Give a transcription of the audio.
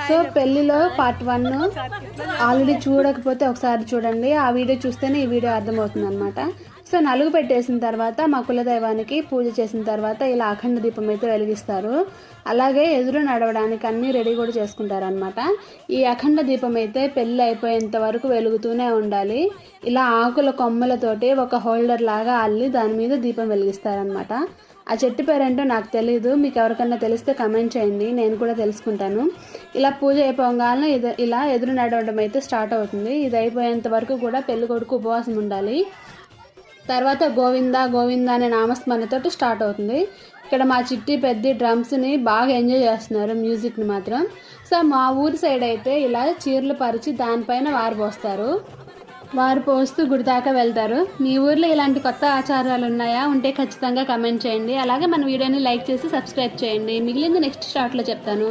So పెళ్లిలో part 1 already చూడకపోతే ఒకసారి చూడండి. ఆ వీడియో చూస్తేనే ఈ వీడియో అర్థమవుతుంది అనమాట. సో నలుగు పెట్టేసిన తర్వాత మా కులదైవానికి పూజ చేసిన తర్వాత ఇలా అఖండ దీపం అయితే వెలిగిస్తారు. అలాగే ఎదురు నడవడానికి అన్నీ రెడీ కూడా చేసుకుంటారనమాట. ఈ అఖండ దీపం అయితే పెళ్ళి అయిపోయేంత వరకు వెలుగుతూనే ఉండాలి. ఇలా ఆకుల కొమ్మలతోటి ఒక హోల్డర్ లాగా అల్లి దాని మీద దీపం వెలిగిస్తారనమాట. ఆ చెట్టు పేరేంటో నాకు తెలీదు, మీకు ఎవరికన్నా తెలిస్తే కమెంట్ చేయండి, నేను కూడా తెలుసుకుంటాను. ఇలా పూజ అయిపోగానే ఇలా ఎదురు నడవడం అయితే స్టార్ట్ అవుతుంది. ఇది అయిపోయేంత వరకు కూడా పెళ్లి కొడుకు ఉపవాసం ఉండాలి. తర్వాత గోవిందా గోవిందా అనే నామస్మరణతోటి స్టార్ట్ అవుతుంది. ఇక్కడ మా చిట్టి పెద్ద డ్రమ్స్ని బాగా ఎంజాయ్ చేస్తున్నారు, మ్యూజిక్ని మాత్రం. సో మా ఊరి సైడ్ అయితే ఇలా చీరలు పరిచి దానిపైన వారు పోస్తారు. వారు పోస్తూ గుడి దాకా వెళ్తారు. మీ ఊర్లో ఇలాంటి కొత్త ఆచారాలు ఉన్నాయా? ఉంటే ఖచ్చితంగా కమెంట్ చేయండి. అలాగే మన వీడియోని లైక్ చేసి సబ్స్క్రైబ్ చేయండి. మిగిలింది నెక్స్ట్ షార్ట్లో చెప్తాను.